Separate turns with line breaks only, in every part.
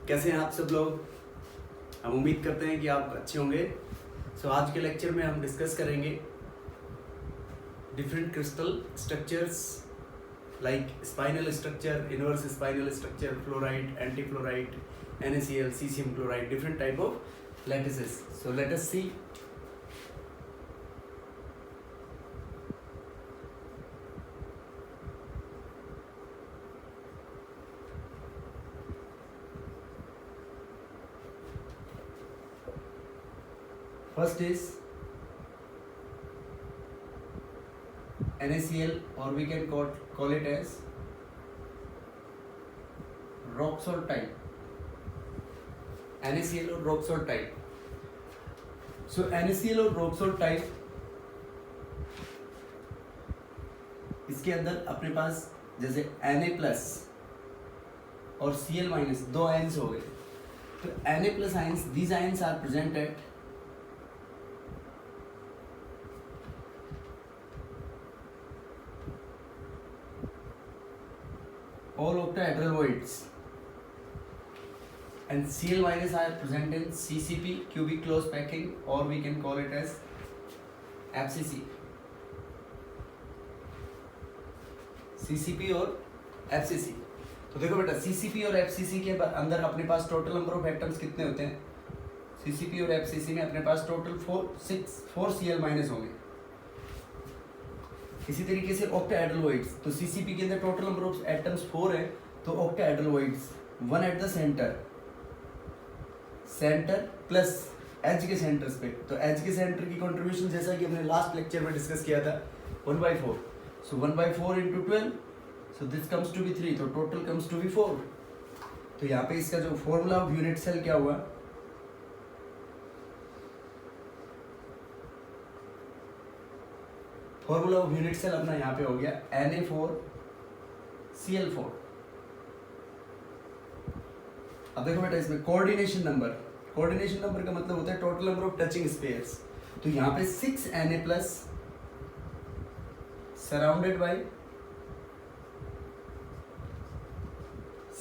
कैसे हैं आप सब लोग। हम उम्मीद करते हैं कि आप अच्छे होंगे। आज के लेक्चर में हम डिस्कस करेंगे different crystal structures like spinal structure, inverse spinal structure, fluoride, anti fluoride, NaCl, cesium chloride, different type of lattices. So let us see. First is NaCl, or we can call it as rock salt type. NaCl और rock salt type. So NaCl और rock salt type, इसके अंदर अपने पास जैसे Na plus और Cl minus दो ions हो गए। तो Na plus ions, these ions are present at all octahedral voids, and Cl minus are present in CCP, cubic close packing, or we can call it as FCC. CCP और FCC. तो देखो बेटा, CCP और FCC के अंदर अपने पास total number of atoms कितने होते हैं? CCP और FCC में अपने पास टोटल 4 Cl माइनस होंगे। इसी तरीके से ऑक्टाहेड्रल तो CCP के अंदर टोटल नंबर ऑफ एटम्स 4 है, तो octahedral 1 at the centre plus edge के सेंटर्स पे। तो एज के सेंटर की कंट्रीब्यूशन जैसा कि हमने लास्ट लेक्चर में डिस्कस किया था 1/4। So 1/4 into 12, so this comes to be 3, तो टोटल कम्स टू बी 4। तो यहाँ पे इसका जो फॉर्मूला ऑफ यूनिट सेल क्या हुआ? फॉर्मूला ऑफ यूनिट सेल अपना यहाँ पे हो गया Na4Cl4। अब देखो बेटा, इसमें कोऑर्डिनेशन नंबर का मतलब होता है total number of touching spheres. तो यहाँ पे 6 Na plus surrounded by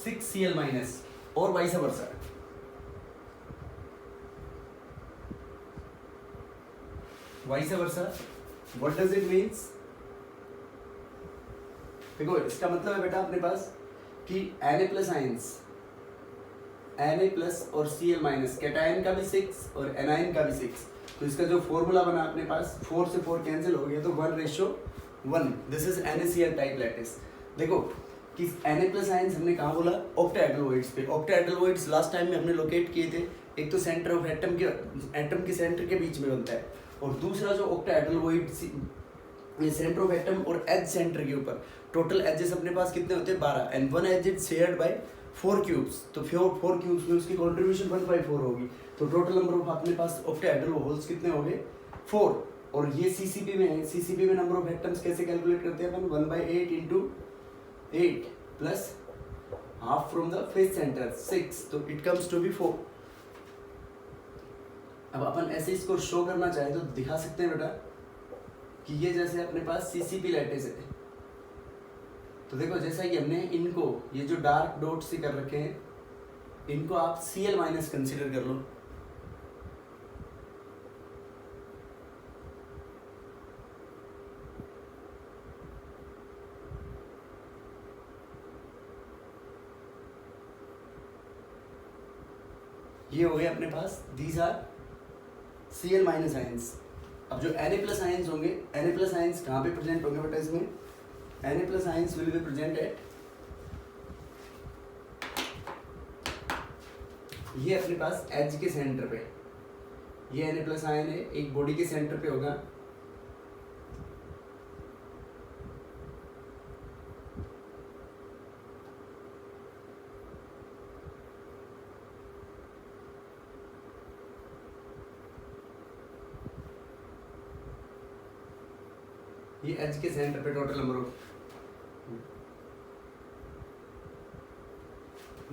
6 Cl minus, और vice versa. What does it means? देखो, इसका मतलब है बेटा अपने पास कि Na plus ions, Na plus और Cl माइनस, कैटायन का भी 6 और एनायन का भी 6। तो इसका जो फॉर्मूला बना अपने पास, 4 से 4 कैंसिल हो गया, तो 1:1। This is NaCl type lattice. देखो कि Na प्लस आयंस हमने कहाँ बोला? ऑक्टाहेड्रल वॉइड्स पे। ऑक्टाहेड्रल वॉइड्स लास्ट टाइम में हमने लोकेट किए थे। एक तो सेंटर ऑफ एटम के सेंटर के बीच में बनता है, और दूसरा जो octahedral void centre of atom और एज सेंटर के ऊपर। टोटल एजेस अपने पास कितने होते हैं? 12, and one edge is shared by 4 cubes. तो 4 क्यूब्स में उसकी कंट्रीब्यूशन 1/4 होगी। तो टोटल नंबर ऑफ अपने पास ऑक्टाहेड्रल होल्स कितने हो गए? 4। और ये CCP में है। CCP में नंबर ऑफ एटम्स कैसे कैलकुलेट करते हैं अपन? 1/8 into 8 plus half from the face centre 6, तो इट कम्स टू बी 4। अब अपन ऐसे इसको शो करना चाहे तो दिखा सकते हैं बेटा कि ये जैसे अपने पास CCP लैटिस है। तो देखो, जैसा कि हमने इनको, ये जो डार्क डॉट से कर रखे हैं, इनको आप Cl माइनस कंसीडर कर लो। ये हो गए अपने पास, these are Cl minus ions. अब जो Na प्लस आयंस होंगे, Na प्लस आयंस कहाँ पे प्रेजेंट होंगे बेटा? इसमें Na plus ions will be present at, ये अपने पास एज के सेंटर पे। ये Na प्लस आयन है, एक बॉडी के सेंटर पे होगा। ये एज के सेंटर पे टोटल नंबर ऑफ,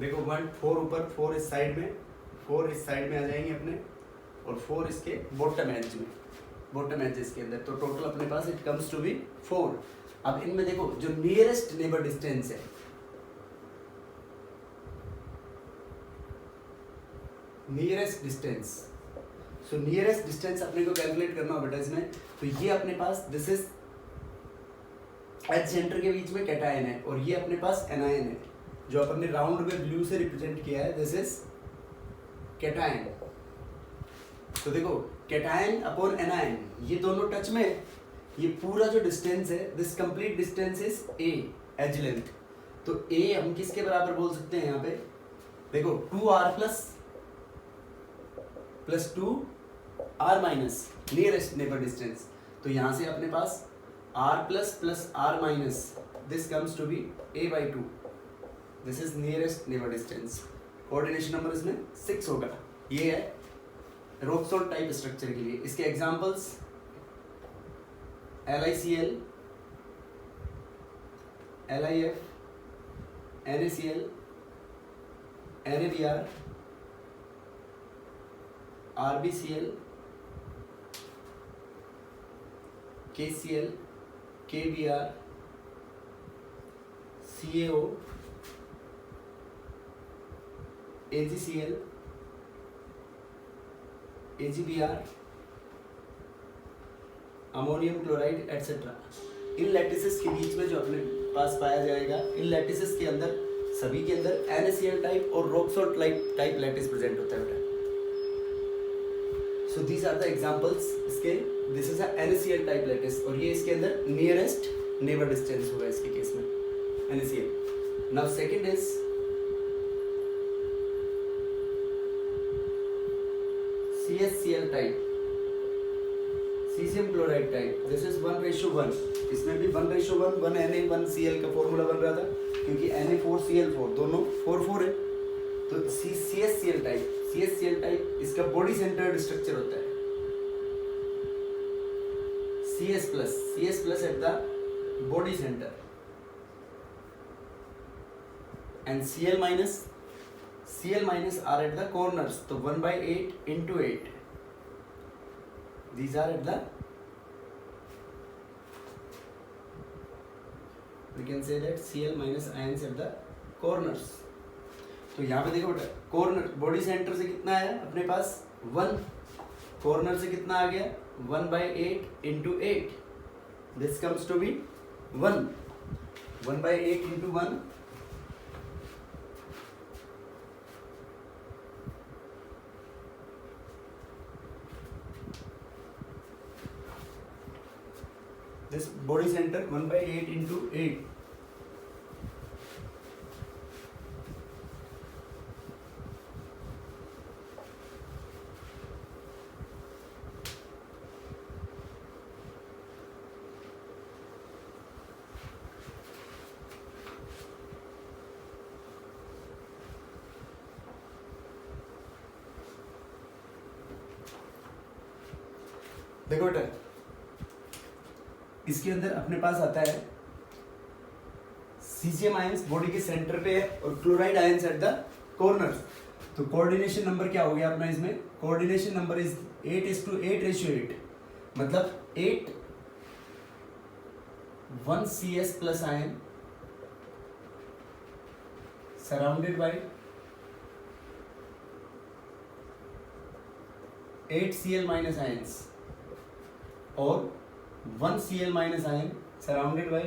देखो 1 4 ऊपर, 4 इस साइड में, 4 इस साइड में आ जाएंगे अपने, और 4 इसके बॉटम एज में, बॉटम एजेस के अंदर। तो टोटल अपने पास इट कम्स टू बी 4। अब इनमें देखो जो नियरेस्ट नेबर डिस्टेंस है, नियरेस्ट डिस्टेंस। सो नियरेस्ट डिस्टेंस अपने को कैलकुलेट करना हो बेटा इसमें, तो ये अपने पास दिस इज एच सेंटर के बीच में कैटायन है और ये अपने पास एनायन है, जो अपन ने राउंड में ब्लू से रिप्रेजेंट किया है, दिस इज कैटायन। तो देखो कैटायन अपॉन एनायन ये दोनों टच में, ये पूरा जो डिस्टेंस है this complete distance is a edge length. तो ए हम किसके बराबर बोल सकते हैं यहाँ पे, देखो 2r plus 2r minus nearest neighbour distance. तो यहाँ से अपने पास r plus r minus this comes to be a/2, this is nearest neighbour distance. Coordination number इसमें 6 होगा। ये है रोक सॉल्ट टाइप स्ट्रक्चर के लिए। इसके examples LiCl, LiF, NaCl, NaBr, RbCl, KCl, KBr, CaO, AgCl, AgBr, ammonium chloride etcetera. इन lattices के बीच में जो अपने पास पाया जाएगा, इन लैटिसेस के अंदर सभी के अंदर NaCl टाइप और rock salt type lattice present होता है बेटा। So these are the examples इसके। This is a NaCl type lattice और ये इसके अंदर नियरेस्ट नेबर डिस्टेंस होगा इसके केस में NaCl। Now second is CaCl type, caesium chloride type. This is 1:1। इसमें भी 1:1, 1 Na 1 Cl का फॉर्मूला बन रहा था, क्योंकि Na4Cl4 दोनों 4 है। तो CaCl टाइप इसका बॉडी सेंटर्ड स्ट्रक्चर होता है। CS plus at the body centre and Cl minus are at the corners. तो 1/8 into 8 these are at the, we can say that Cl minus ions at the corners। तो यहाँ पे देखो बेटा, corner body centre से कितना आया अपने पास 1, कॉर्नर से कितना आ गया 1/8 into 8, this comes to be 1, 1/8 into 1 this body center 1/8 into 8। देखो बेटा, इसके अंदर अपने पास आता है सीजियम आयंस बॉडी के सेंटर पे है और chloride ions at the corner. तो कोऑर्डिनेशन नंबर क्या हो गया अपना इसमें, कोऑर्डिनेशन नंबर इज 8:8 मतलब 8 1 CS plus ion surrounded by 8 Cl minus ions और 1 Cl minus ion surrounded by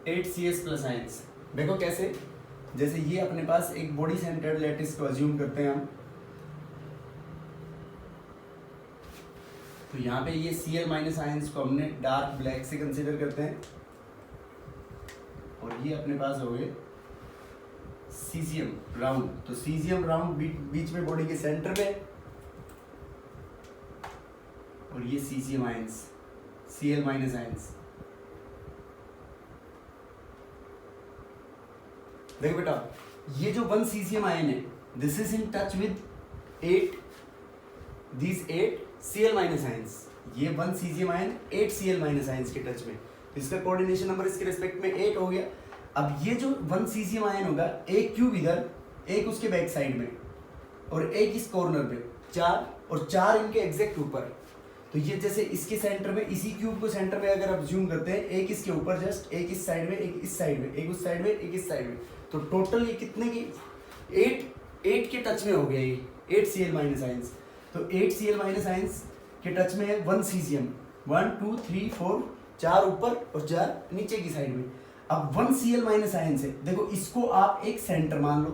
8 CS plus ions. देखो कैसे, जैसे ये अपने पास एक बॉडी सेंटर्ड लैटिस को अज्यूम करते हैं हम, तो यहाँ पे ये Cl माइनस आयंस को हमने डार्क ब्लैक से कंसीडर करते हैं और ये अपने पास हो गए सीजियम राउंड। तो सीजियम राउंड बीच में बॉडी के सेंटर पे और ये caesium ions Cl minus ions. देखो बेटा, ये जो 1 सीजियम आयन है this is in touch with 8 Cl minus ions. ये 1 caesium ion 8 Cl minus ions के टच में, तो इसका कोऑर्डिनेशन नंबर इसके रिस्पेक्ट में 8 हो गया। अब ये जो 1 सीजियम आयन होगा, एक क्यूब इधर, एक उसके बैक साइड में और एक इस कॉर्नर पे, 4 और 4 इनके एग्जैक्ट ऊपर। तो ये जैसे इसके सेंटर में, इसी क्यूब को सेंटर में अगर आप जूम करते हैं, एक इसके ऊपर जस्ट, एक इस साइड में, एक इस साइड में, एक उस साइड में, एक इस साइड में, तो टोटल ये कितने की 8 के टच में हो गया ये, 8 Cl माइनस आयंस। तो 8 Cl माइनस आयंस के टच में है 1 cesium, 1 2 3 4, 4 ऊपर और 4 नीचे की साइड में। अब 1 Cl माइनस आयंस है, देखो इसको आप एक सेंटर मान लो।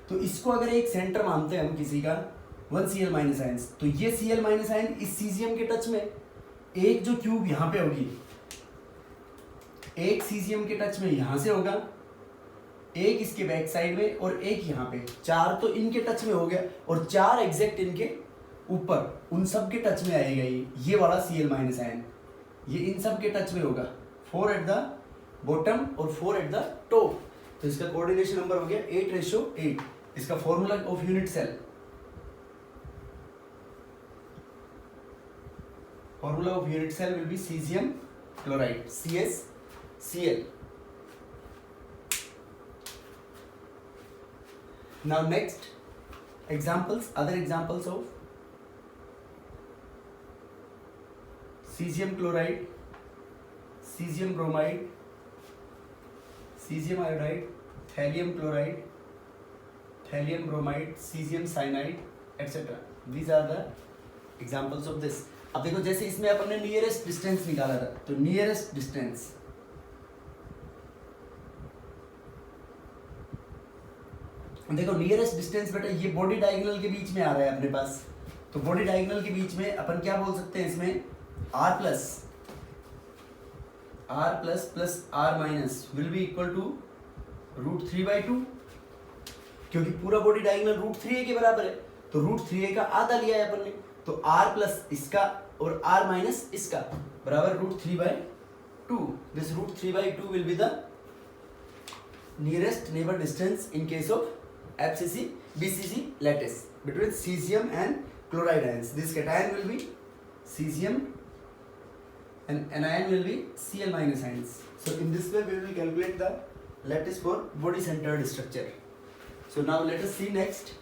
तो इसको अगर एक सेंटर मानते हैं हम किसी का 1 Cl माइनस आयंस, तो ये Cl माइनस आयन इस सीजियम के टच में, एक जो क्यूब यहाँ पे होगी, एक सीजियम के टच में यहाँ से होगा, एक इसके बैक साइड में और एक यहाँ पे, 4 तो इनके टच में हो गया और 4 एग्जैक्ट इनके ऊपर, उन सब के टच में आएगा ये वाला Cl माइनस आयन, ये इन सब के टच में होगा, 4 एट द बॉटम और 4 एट द टॉप। तो इसका कोऑर्डिनेशन नंबर हो गया 8:8। इसका formula of unit cell, formula of unit cell will be cesium chloride, CsCl. Now next examples, other examples of cesium chloride, cesium bromide, cesium iodide, thallium chloride, thallium bromide, cesium cyanide, etc. These are the examples of this. अब देखो जैसे इसमें अपन ने nearest distance निकाला था, तो nearest distance, देखो nearest distance बेटा ये बॉडी डायगोनल के बीच में आ रहा है अपने पास। तो बॉडी डायगोनल के बीच में अपन क्या बोल सकते हैं इसमें, r plus r minus will be equal to √3/2, क्योंकि पूरा बॉडी डायगोनल √3a के बराबर है, तो √3a का आधा लिया है अपन ने, तो r प्लस इसका और r माइनस इसका बराबर √3/2। This √3/2 will be the nearest neighbour distance in case of FCC BCC lattice between cesium and chloride ions. This cation will be cesium and anion will be Cl minus ions. So in this way we will calculate the lattice for body centered structure. So now let us see next.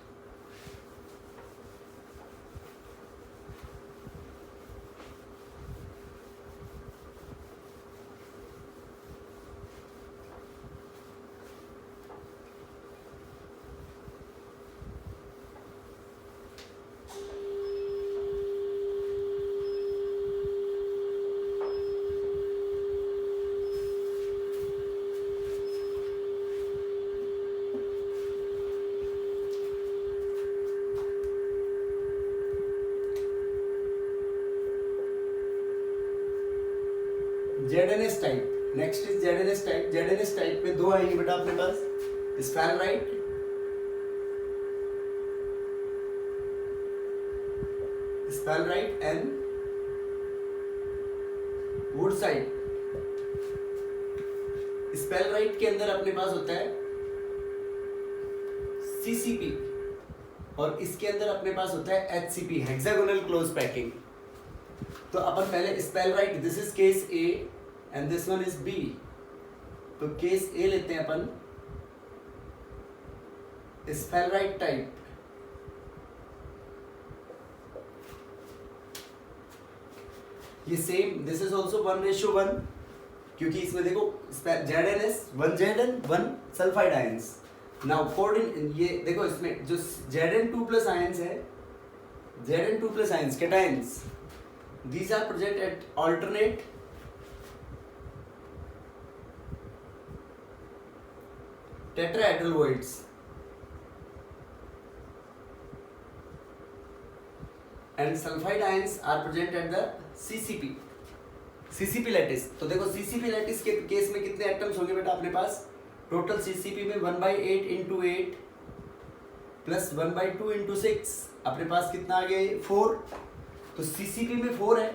ZNS type, next is ZNS type. ZNS type में दो आएंगे बेटा अपने पास, स्फेराइट and वुडसाइट। स्फेराइट के अंदर अपने पास होता है CCP और इसके अंदर अपने पास होता है HCP, हेक्सागोनल क्लोज पैकिंग। तो अपन पहले sphalerite, this is case A and this one is B, तो केस A लेते हैं अपन, स्फेराइट टाइप। ये सेम, दिस इज ऑल्सो 1:1, क्योंकि इसमें देखो ZNS 1 Zn 1 sulphide ions. Now coordinate, ये देखो इसमें जो Zn2+ आयंस है, Zn2+ ions cations, these are present at alternate tetrahedral voids and sulfide ions are present at the CCP lattice। तो देखो CCP lattice के केस में कितने एटम्स होंगे बेटा अपने पास, टोटल CCP में 1/8 × 8 प्लस 1/2 × 6, अपने पास कितना आ गया ये 4। तो CCP में 4 है,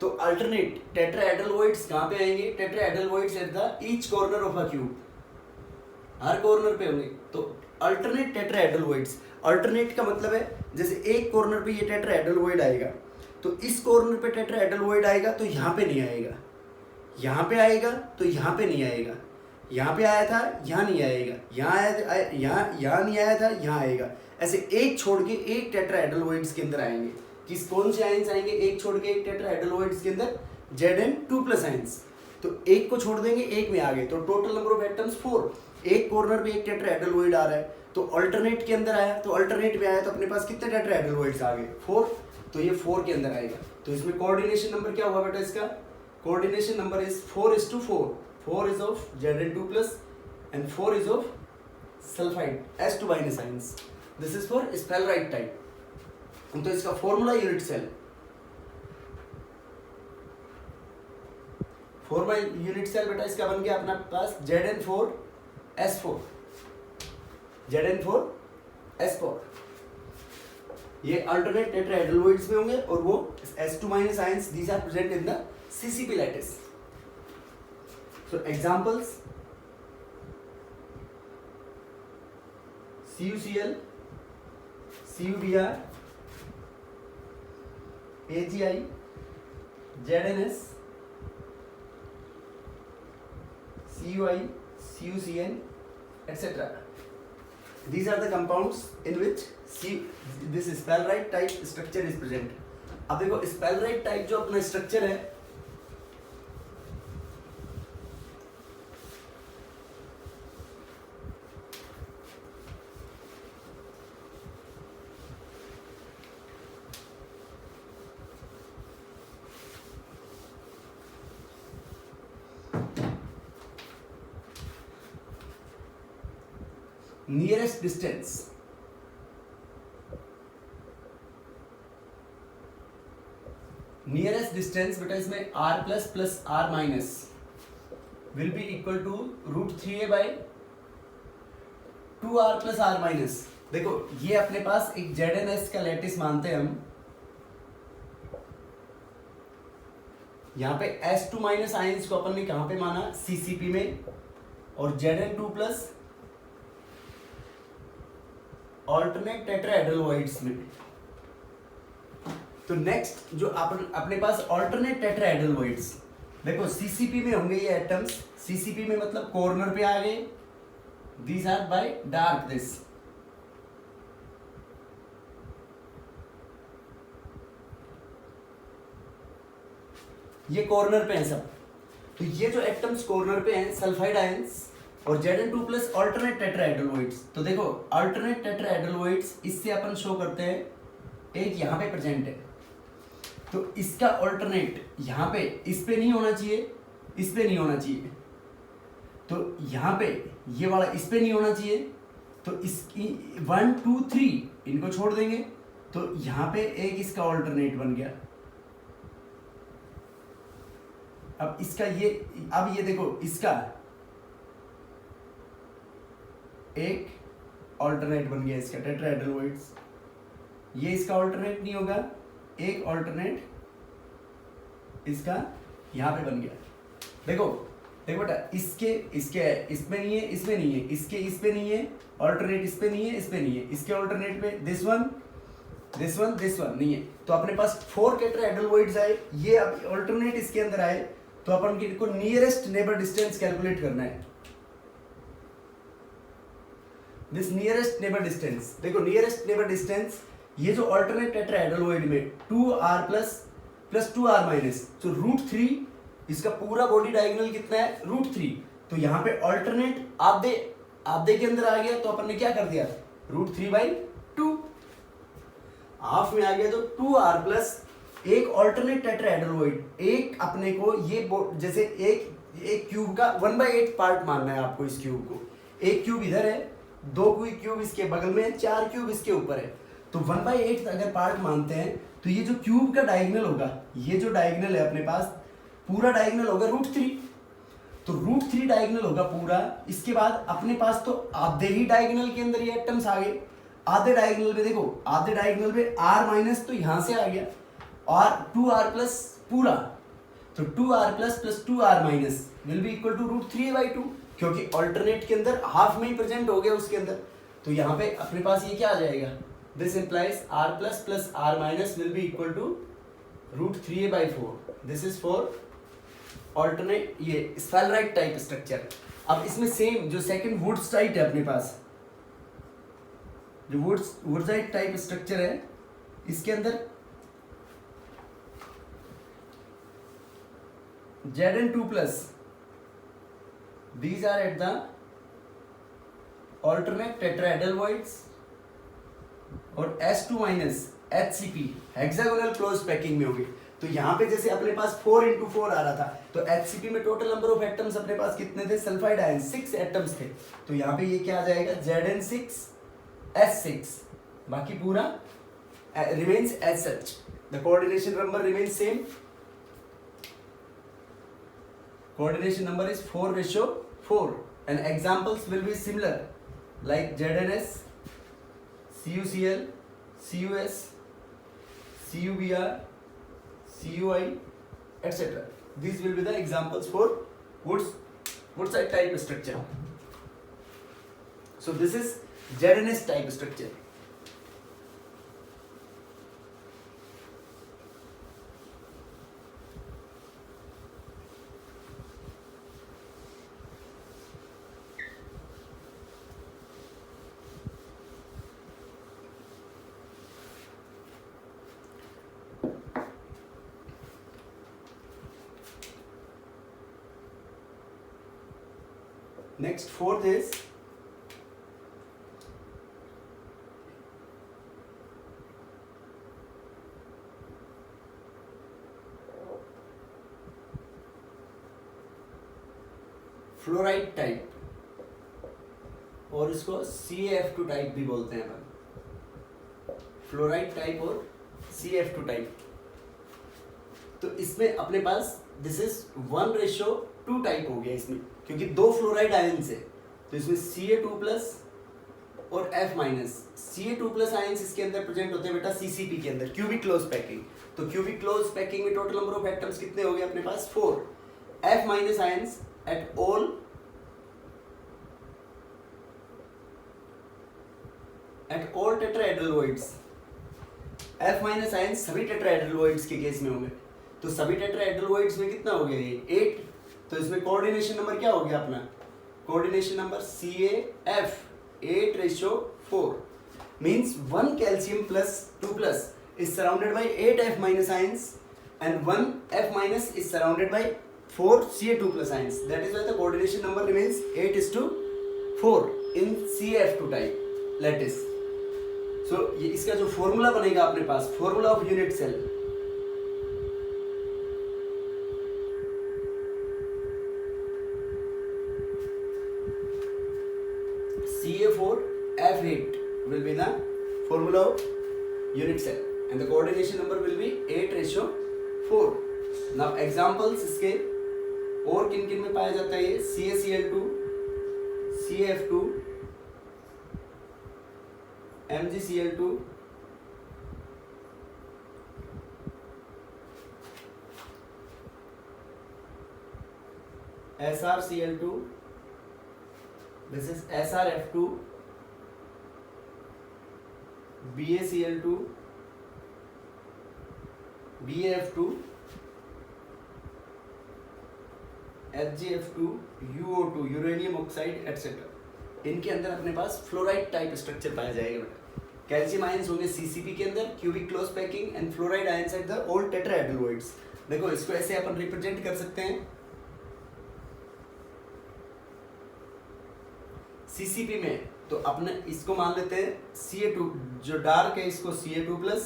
तो अल्टरनेट टेट्राहेड्रल वॉइड्स कहाँ पे आएंगे, tetrahedral voids at the each corner of a cube, her corner पे होंगे। तो अल्टरनेट टेट्राहेड्रल वॉइड्स, अल्टरनेट का मतलब है जैसे एक कॉर्नर पे ये टेट्राहेड्रल वॉइड आएगा, तो इस कॉर्नर पे टेट्राहेड्रल वॉइड आएगा तो यहाँ पे नहीं आएगा, यहाँ पे आएगा तो यहाँ पे नहीं आएगा, यहाँ पे आया था यहाँ नहीं आएगा, यहाँ आया यहाँ नहीं आया था यहाँ आएगा। ऐसे एक छोड़ के एक टेट्राहेड्रल वॉइड्स के अंदर आएंगे। किस कौन से आयंस आएंगे एक छोड़ के एक टेट्राहेड्रल वॉइड्स के अंदर, Zn2+ आयंस। तो एक को छोड़ देंगे एक में आ गए, तो टोटल नंबर ऑफ एटम्स 4। एक कॉर्नर पे एक टेट्राहेड्रल आ रहा है, तो अल्टरनेट के अंदर आया, तो अल्टरनेट में आया तो अपने पास कितने टेट्राहेड्रल आ गए, 4, तो ये 4 के अंदर आएगा। तो इसमें कोऑर्डिनेशन नंबर क्या हुआ बेटा, इसका coordination number is 4:4, 4 is of Zn2+ and 4 is of sulphide S2- ions। This is for sphalerite type. तो इसका formula unit cell, formula unit cell बेटा इसका बन गया अपना पास Zn4S4, Zn4S4। ये अल्टरनेट टेट्राहेड्रल में होंगे और वो S2- ions, these are present in the CCP lattice। So examples: CuCl, CuBr, AgI, ZnS, CuI, CuCN, etc. These are the compounds in which this spheroid type structure is present। अब देखो spheroid type जो अपना structure है, nearest distance, nearest distance बेटा इसमें r+ + r- will be equal to √3a/2r + r-। देखो ये अपने पास एक ZnS का लैटिस मानते हैं हम, यहाँ पे S2- आयंस को अपन ने कहां पे माना, CCP में, और Zn2+ ऑल्टरनेट टेट्राहेड्रल में। तो नेक्स्ट जो अपने पास ऑल्टरनेट टेट्राहेड्रल, देखो CCP में होंगे ये एटम्स, CCP में मतलब कॉर्नर पे आ गए, these are by dark this. ये कॉर्नर पे हैं सब, तो ये जो एटम्स कॉर्नर पे हैं सल्फाइड आयंस और Zn2+ ऑल्टरनेट टेट्राहेड्रल। तो देखो ऑल्टरनेट टेट्राहेड्रल इससे अपन शो करते हैं, एक यहाँ पे प्रेजेंट है, तो इसका ऑल्टरनेट यहाँ पे इस पे नहीं होना चाहिए, इस पे नहीं होना चाहिए, तो यहाँ पे ये वाला इस पे नहीं होना चाहिए, तो इसकी 1 2 3 इनको छोड़ देंगे, तो यहाँ पे एक इसका ऑल्टरनेट बन गया। अब इसका ये, अब ये देखो इसका एक ऑल्टरनेट बन गया इसका टेट्राहेड्रल, ये इसका ऑल्टरनेट नहीं होगा, एक ऑल्टरनेट इसका यहां पे बन गया। देखो देखो बेटा, इसके इसमें नहीं है, इसमें नहीं है, इसके इस पे नहीं है, ऑल्टरनेट इस पे नहीं है, इस पे नहीं है, इसके ऑल्टरनेट पे दिस वन नहीं है, तो अपने पास 4 टेट्राहेड्रल आए, ये अब ऑल्टरनेट इसके अंदर आए, तो अपन को नियरेस्ट नेबर डिस्टेंस कैलकुलेट करना है। दिस नियरेस्ट नेबर डिस्टेंस, देखो नियरेस्ट नेबर डिस्टेंस, ये जो ऑल्टरनेट टेट्राहेड्रल में 2r+ + 2r-, तो √3, इसका पूरा बॉडी डायगोनल कितना है, √3, तो यहाँ पे ऑल्टरनेट आधे के अंदर आ गया, तो अपन ने क्या कर दिया, √3/2, हाफ में आ गया, तो 2r+ एक ऑल्टरनेट टेट्राहेड्रल, एक अपने को ये जैसे एक क्यूब का 1/8 पार्ट मानना है आपको, इस क्यूब को, एक क्यूब इधर है, 2 क्यूब इसके बगल में है, 4 क्यूब इसके ऊपर है, तो 1/8 अगर पार्ट मानते हैं, तो ये जो क्यूब का डायगोनल होगा, ये जो डायगोनल है अपने पास, पूरा डायगोनल होगा √3, तो √3 डायगोनल होगा पूरा। इसके बाद अपने पास तो आधे ही डायगोनल के अंदर ये एटम्स आ गए, आधे डायगोनल में देखो, आधे डायगोनल में r- तो यहां से आ गया, और 2r+ पूरा, तो 2r+ + 2r- will be equal to √3a/2, क्योंकि ऑल्टरनेट के अंदर हाफ में ही प्रेजेंट हो गया उसके अंदर, तो यहाँ पे अपने पास ये क्या आ जाएगा, this implies r+ + r- will be equal to √3a/4। This is for alternate ये स्फेलराइट टाइप स्ट्रक्चर। अब इसमें सेम जो सेकंड वुड्सटाइट है अपने पास, जो वुड्सटाइट टाइप स्ट्रक्चर है, इसके अंदर Zn2+, these are at the alternate tetrahedral और S2 minus HCP hexagonal close packing में होगी। तो यहाँ पे जैसे अपने पास 4x4 आ रहा था, तो HCP में टोटल नंबर ऑफ एटम्स अपने पास कितने थे? सल्फाइड आयन 6 एटम्स थे। तो यहाँ पे ये क्या आ जाएगा? Zn6S6। बाकी पूरा remains as such. The coordination number remains same. Coordination number is 4:4 and examples will be similar like ZnS, CuCl, CuS, CuBr, CuI, etc. These will be the examples for Woodside type structure. So this is ZnS type structure. Next, fourth is fluoride type, और इसको CaF2 type भी बोलते हैं अपन। Fluoride type और CaF2 type. तो इसमें अपने पास this is 1:2 type हो गया इसमें, क्योंकि 2 फ्लोराइड आयंस है। तो इसमें Ca2+ और F-। Ca2+ आयंस इसके अंदर प्रेजेंट होते हैं बेटा CCP के अंदर, क्यूबिक क्लोज पैकिंग। तो क्यूबिक क्लोज पैकिंग में टोटल नंबर ऑफ एटम्स कितने हो गए अपने पास? 4। F- ions at all tetrahedral F- ions सभी टेट्राहेड्रल के केस में होंगे। तो सभी टेट्राहेड्रल में कितना हो गया ये? 8। तो इसमें कोऑर्डिनेशन नंबर क्या हो गया अपना? Coordination number CaF 8:4 means 1 calcium plus 2+ is surrounded by 8 F- ions and 1 F- is surrounded by 4 Ca2+ ions. That is why the coordination number remains 8:4 in CaF2 type lattice. So ये इसका जो formula बनेगा अपने पास, formula of unit cell, Ca4F8 will be the formula of unit cell and the coordination number will be 8:4. Now examples इसके और किन किन में पाया जाता है? ये CaCl2, CaF2, MgCl2, SrCl2, this is SrF2, BaCl2, BaF2, HgF2, UO2, uranium oxide etcetera. इनके अंदर अपने पास फ्लोराइड टाइप स्ट्रक्चर पाया जाएगा बेटा। कैल्शियम आयंस होंगे CCP के अंदर, cubic close packing, and fluoride ions at the all tetrahedral. देखो इसको ऐसे अपन रिप्रेजेंट कर सकते हैं। CCP में तो अपने इसको मान लेते हैं Ca2, जो डार्क है इसको Ca2+,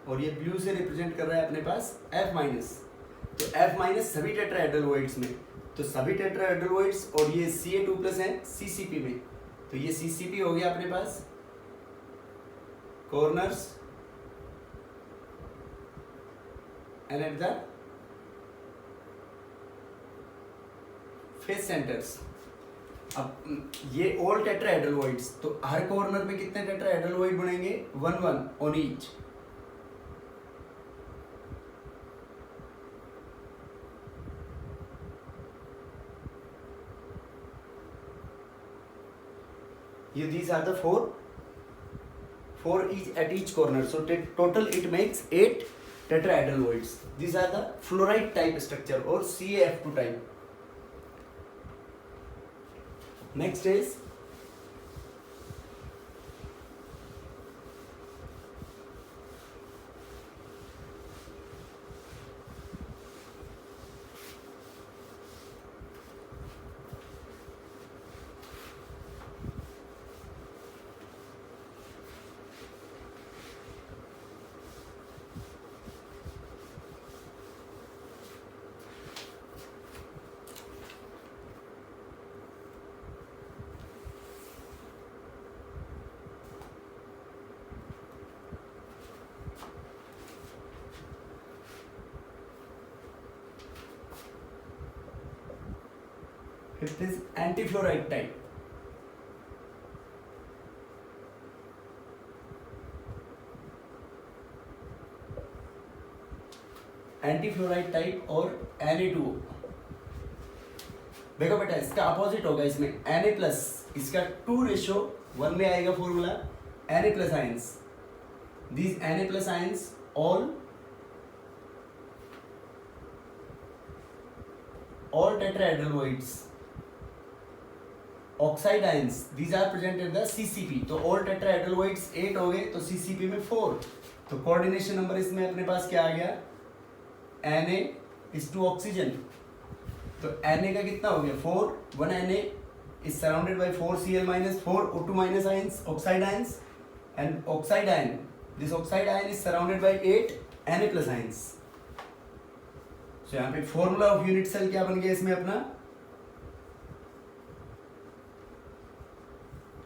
और ये ब्लू से रिप्रेजेंट कर रहा है अपने पास F-। तो F- सभी टेट्राहेड्रल में, तो सभी टेट्राहेड्रल और ये Ca2+ है CCP में। तो ये CCP हो गया अपने पास corners and at the face centres. अब ये ऑल टेट्राहेड्रल, तो हर कॉर्नर में कितने टेट्राहेड्रल बनेंगे? 1 on each. These are the four each at each corner. So total it makes 8 tetrahedral. These are the fluoride type structure or CaF2 type. Next is It is antifluoride type. Antifluoride type और Na2O। देखो बेटा इसका opposite होगा, इसमें Na plus, इसका 2:1 में आएगा formula. Na plus ions, these Na plus ions all tetrahedraloids, oxide ions, these are present in the CCP। तो all tetrahedraloids 8 हो गए, तो CCP में 4। तो कोऑर्डिनेशन नंबर इसमें अपने पास क्या आ गया, Na ऑक्सीजन। तो Na का कितना हो गया 4, 1 Na is surrounded by 4 Cl minus 4 O2 minus ions, oxide ions, and oxide ion, this oxide ion is surrounded by 8 Na plus ions। so यहाँ पे फॉर्मूला ऑफ यूनिट सेल क्या बन गया इसमें अपना,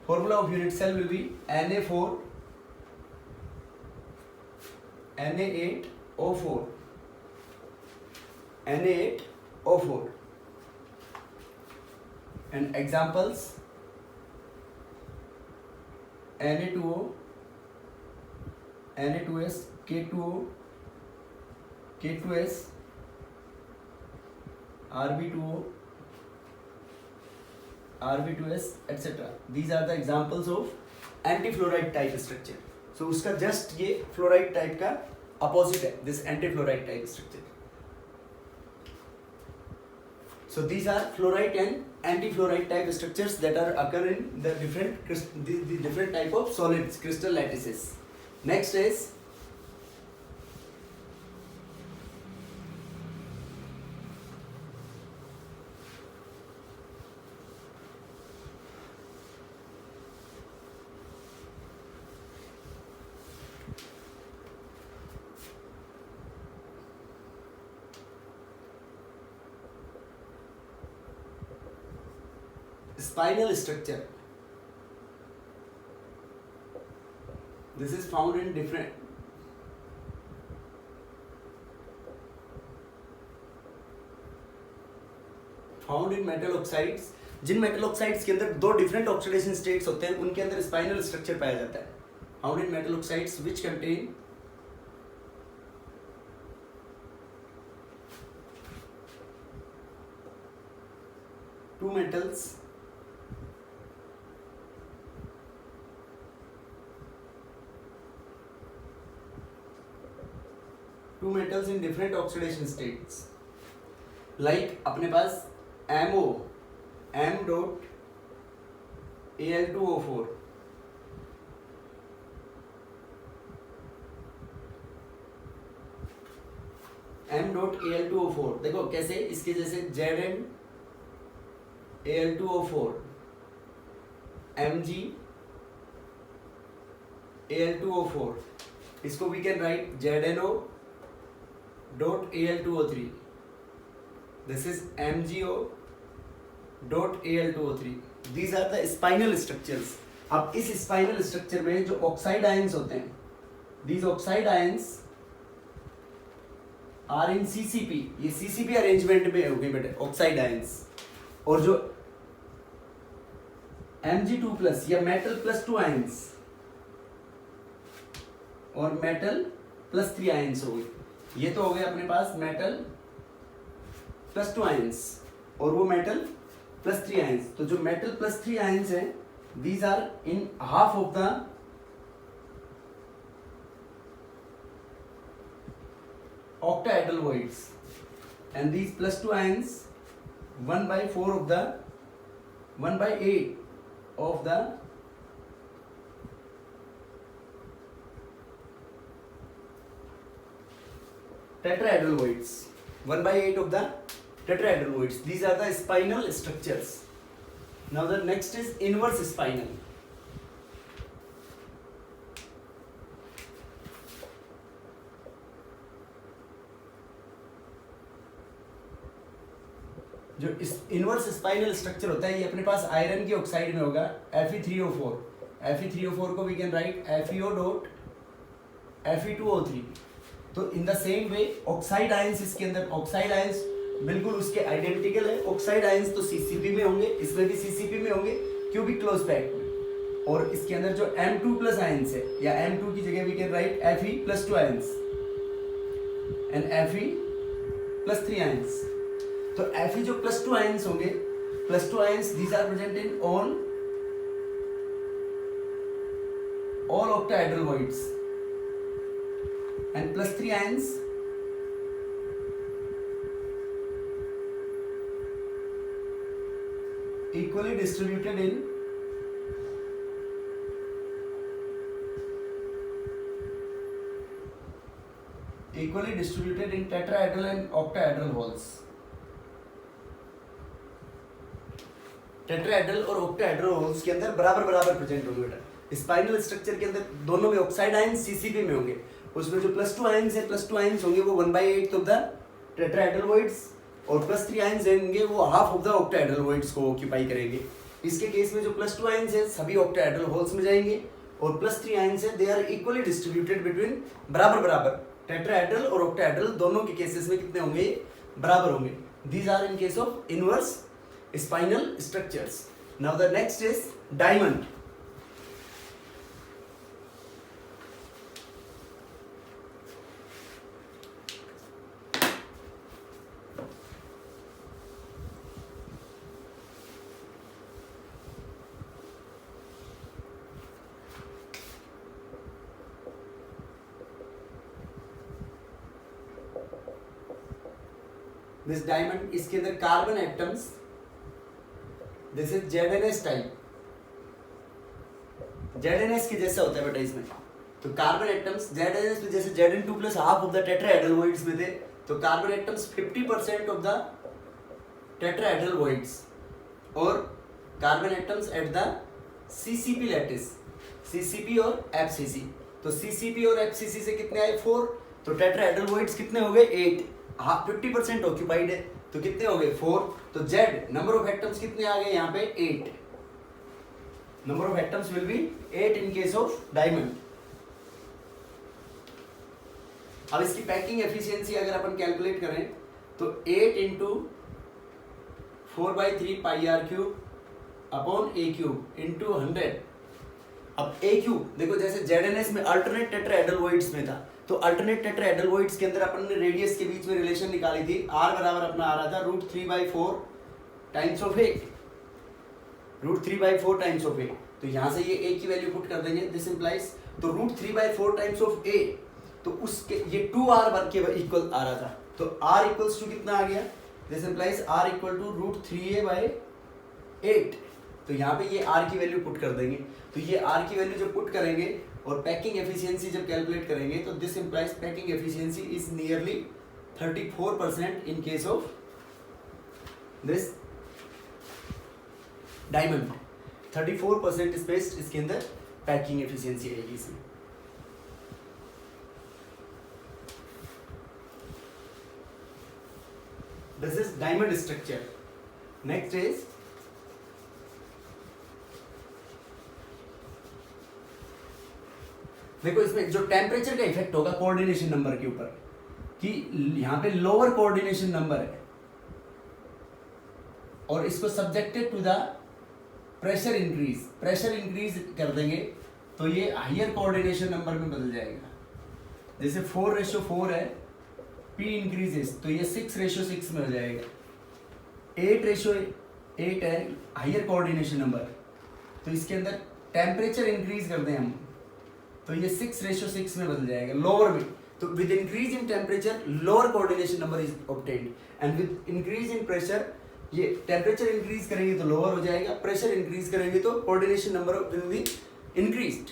formula of unit cell will be Na4 Na8O4 Na8O4 and examples Na2O, Na2S, K2O, K2S, Rb2O, Rb2S, etc. These are the examples of antifluoride type structure। so उसका just ये fluoride type का opposite है, this antifluoride type structure। so these are fluoride and antifluoride type structures that are occur in the different type of solids, crystal lattices। next is spinal structure। this is found in different metal oxides। जिन metal oxides के अंदर 2 different oxidation states होते हैं उनके अंदर spinal structure पाया जाता है। Found in metal oxides which contain two metals in different oxidation states, like अपने पास MO, M dot Al2O4, M dot Al2O4 देखो कैसे, इसके जैसे Zn Al2O4, Mg Al2O4, इसको we can write ZnO dot Al2O3, this is MgO dot Al2O3। these are the spinal structures। अब इस spinal structure में जो oxide ions होते हैं, these oxide ions are in CCP, ये CCP arrangement में होगी बेटे oxide ions। और जो Mg2 प्लस या मेटल प्लस 2 आयंस और मेटल प्लस 3 आयंस हो गए, ये तो हो गए अपने पास मेटल प्लस 2 आयंस और वो मेटल प्लस 3 आयंस। तो जो मेटल प्लस 3 आयंस हैं these are in half of the octahedral voids and these plus 2 ions 1/4 of the 1/8 of the tetrahedral voids, 1/8 of the tetrahedral voids। these are the spinal structures। now the next is inverse spinal। जो इस inverse spinal structure होता है ये अपने पास iron की oxide में होगा Fe3O4। Fe3O4 को we can write FeO dot Fe2O3। तो in the same way oxide ions इसके अंदर, ऑक्साइड आयंस बिल्कुल उसके आइडेंटिकल है। ऑक्साइड आयंस तो सीसीपी में होंगे, इसमें भी सीसीपी में होंगे, क्योंकि क्लोज पैक में। और इसके अंदर जो M2+ आयंस है, या M2 की जगह we can write Fe+2 ions and Fe+3 ions. तो Fe जो +2 आयंस होंगे, +2 ions these are present in all octahedral voids, and +3 ions equally distributed in tetrahedral and octahedral holes। Tetrahedral और octahedral holes के अंदर बराबर बराबर प्रेजेंट होंगे बेटा। स्पाइनल स्ट्रक्चर के अंदर दोनों में ऑक्साइड आयंस सीसीपी में होंगे, उसमें जो +2 आयंस है, +2 आयंस होंगे वो 1/8 ऑफ द टेट्राहेड्रल वॉइड्स, और +3 आयंस होंगे वो half of the octahedral voids को ऑक्यूपाई करेंगे। इसके केस में जो +2 आयंस है सभी ऑक्टाहेड्रल होल्स में जाएंगे, और +3 आयंस है they are equally distributed between, बराबर बराबर टेट्राहेड्रल और ऑक्टाहेड्रल दोनों के केसेस में कितने होंगे, बराबर होंगे। These are in case of inverse spinal structures। Now the next is diamond। This diamond, इसके अंदर carbon atoms, this is ZnS type, ZnS के जैसा होता है बेटा इसमें। तो कार्बन एटम्स ZnS में जैसे Zn2+ half of the tetrahedral voids में थे, तो carbon atoms 50% of the tetrahedral voids, और carbon atoms at the CCP lattice, CCP और FCC। तो CCP और FCC से कितने आए, 4। तो टेट्राहेड्रल वॉइड्स कितने हो गए, 8। हाफ 50% ऑक्यूपाइड है, तो कितने हो गए, 4। तो Z नंबर ऑफ एटम्स कितने आ गए यहाँ पे, 8। Number of atoms will be 8 in case of diamond. अब इसकी पैकिंग एफिशिएंसी अगर अपन कैलकुलेट करें तो 8 × 4/3 πr³ अपॉन A³ × 100। अब A³ देखो, जैसे ZnS में अल्टरनेट टेट्राहेड्रल वॉइड्स में था, तो अल्टरनेट टेट्राहेड्रल वॉइड्स के अंदर अपन ने रेडियस के बीच में रिलेशन निकाली थी। R बराबर अपना आ रहा था √3/4 times of A, √3/4 times of A। तो यहां से ये A की वैल्यू पुट कर देंगे, दिस इंप्लाइज, तो √3/4 टाइम्स ऑफ A, तो उसके ये 2R वर्ग के इक्वल आ रहा था। तो R इक्वल्स टू कितना आ गया, this implies R equal to √3A/8। तो यहाँ पे ये R की वैल्यू पुट कर देंगे। तो ये R की वैल्यू जब पुट करेंगे और पैकिंग एफिशिएंसी जब कैलकुलेट करेंगे, तो this implies packing efficiency is nearly 34% in case of this diamond. 34% space इसके अंदर पैकिंग एफिशिएंसी आएगी इसमें। This is diamond structure. Next is देखो, इसमें जो टेम्परेचर का इफेक्ट होगा कोऑर्डिनेशन नंबर के ऊपर, कि यहां पे लोअर कोऑर्डिनेशन नंबर है और इसको subjected to the pressure increase कर देंगे तो ये हायर कोऑर्डिनेशन नंबर में बदल जाएगा। जैसे 4:4 है, P इंक्रीजेस तो ये 6:6 में हो जाएगा। 8:8 है हायर कोऑर्डिनेशन नंबर, तो इसके अंदर टेम्परेचर इंक्रीज कर दें हम तो ये 6:6 में बदल जाएगा लोअर में। तो with increase in temperature lower coordination number is obtained, and with increase in pressure, ये टेम्परेचर इंक्रीज करेंगे तो लोअर हो जाएगा, प्रेशर इंक्रीज करेंगे तो coordination number will be increased.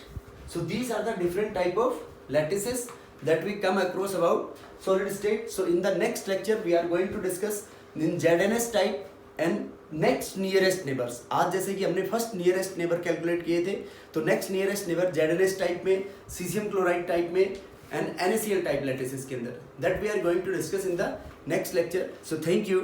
So these are the different type of lattices that we come across about solid state. So in the next lecture we are going to discuss in ZnS type and next nearest neighbors। आज जैसे कि हमने first nearest neighbour calculate किए थे, तो next nearest neighbour ZnS type में, caesium chloride type में and NaCl type lattices के अंदर, that we are going to discuss in the next lecture. So thank you.